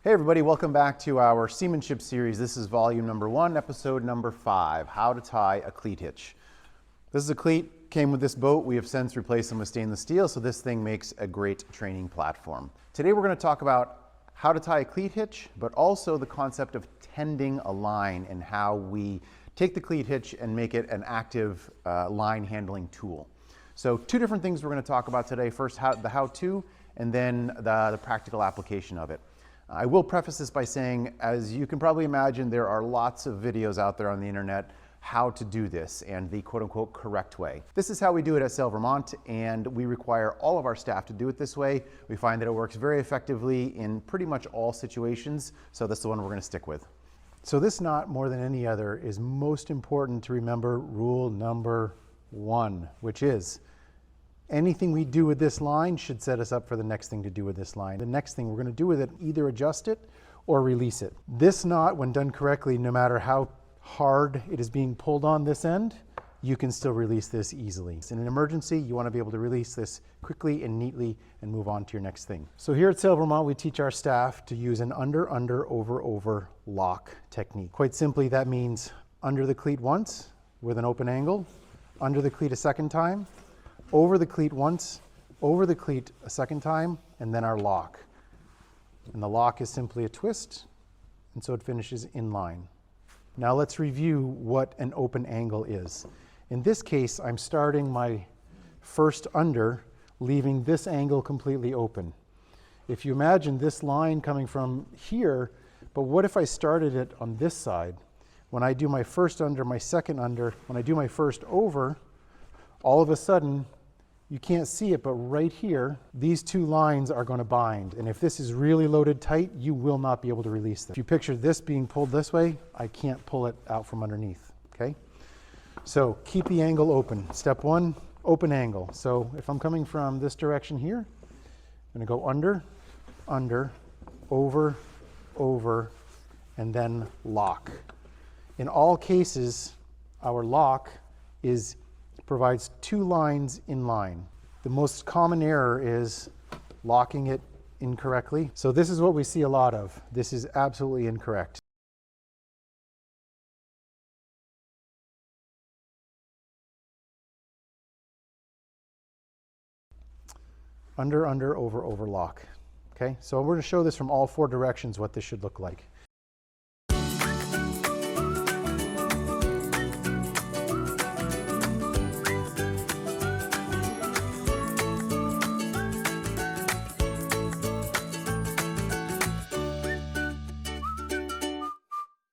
Hey everybody, welcome back to our Seamanship Series. This is volume number 1, episode number 5, how to tie a cleat hitch. This is a cleat, came with this boat. We have since replaced them with stainless steel, so this thing makes a great training platform. Today we're going to talk about how to tie a cleat hitch, but also the concept of tending a line and how we take the cleat hitch and make it an active line handling tool. So two different things we're going to talk about today. First, the how-to, and then the practical application of it. I will preface this by saying, as you can probably imagine, there are lots of videos out there on the internet how to do this and the quote-unquote correct way. This is how we do it at Sail Vermont, and we require all of our staff to do it this way. We find that it works very effectively in pretty much all situations, so that's the one we're going to stick with. So this knot, more than any other, is most important to remember rule number 1, which is anything we do with this line should set us up for the next thing to do with this line. The next thing we're going to do with it, either adjust it or release it. This knot, when done correctly, no matter how hard it is being pulled on this end, you can still release this easily. In an emergency, you want to be able to release this quickly and neatly and move on to your next thing. So here at Sail Vermont, we teach our staff to use an under, over lock technique. Quite simply, that means under the cleat once with an open angle, under the cleat a second time, over the cleat once, over the cleat a second time, and then our lock. And the lock is simply a twist, and so it finishes in line. Now let's review what an open angle is. In this case, I'm starting my first under, leaving this angle completely open. If you imagine this line coming from here, but what if I started it on this side? When I do my first under, my second under, when I do my first over, all of a sudden, you can't see it, but right here, these two lines are going to bind. And if this is really loaded tight, you will not be able to release them. If you picture this being pulled this way, I can't pull it out from underneath, okay? So keep the angle open. Step 1, open angle. So if I'm coming from this direction here, I'm going to go under, over, and then lock. In all cases, our lock provides two lines in line. The most common error is locking it incorrectly. So this is what we see a lot of. This is absolutely incorrect. Under, over, lock. Okay, so we're going to show this from all 4 directions what this should look like.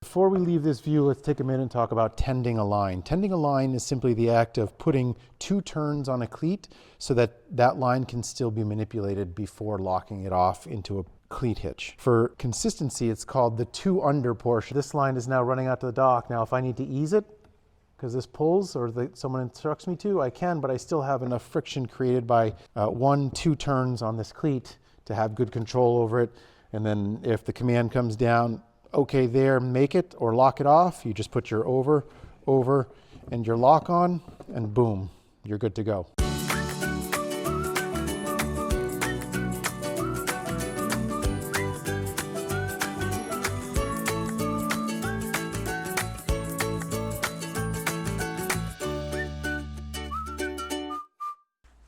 Before we leave this view, let's take a minute and talk about tending a line. Tending a line is simply the act of putting 2 turns on a cleat so that that line can still be manipulated before locking it off into a cleat hitch. For consistency, it's called the 2 under portion. This line is now running out to the dock. Now, if I need to ease it, because this pulls or someone instructs me to, I can, but I still have enough friction created by 1-2 turns on this cleat to have good control over it. And then if the command comes down, okay, there, make it or lock it off. You just put your over, and your lock on, and boom, you're good to go.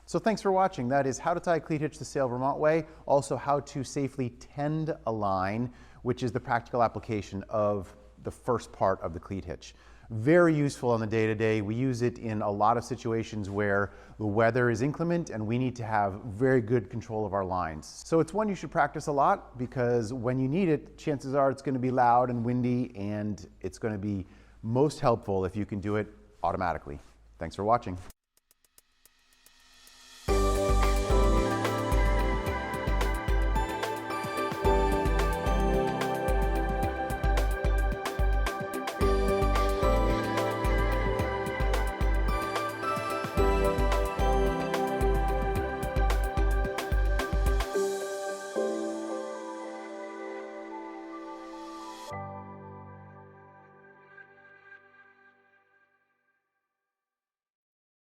So thanks for watching. That is how to tie a cleat hitch the Sail Vermont way. Also how to safely tend a line, which is the practical application of the first part of the cleat hitch. Very useful on the day-to-day. We use it in a lot of situations where the weather is inclement and we need to have very good control of our lines. So it's one you should practice a lot, because when you need it, chances are it's going to be loud and windy, and it's going to be most helpful if you can do it automatically. Thanks for watching.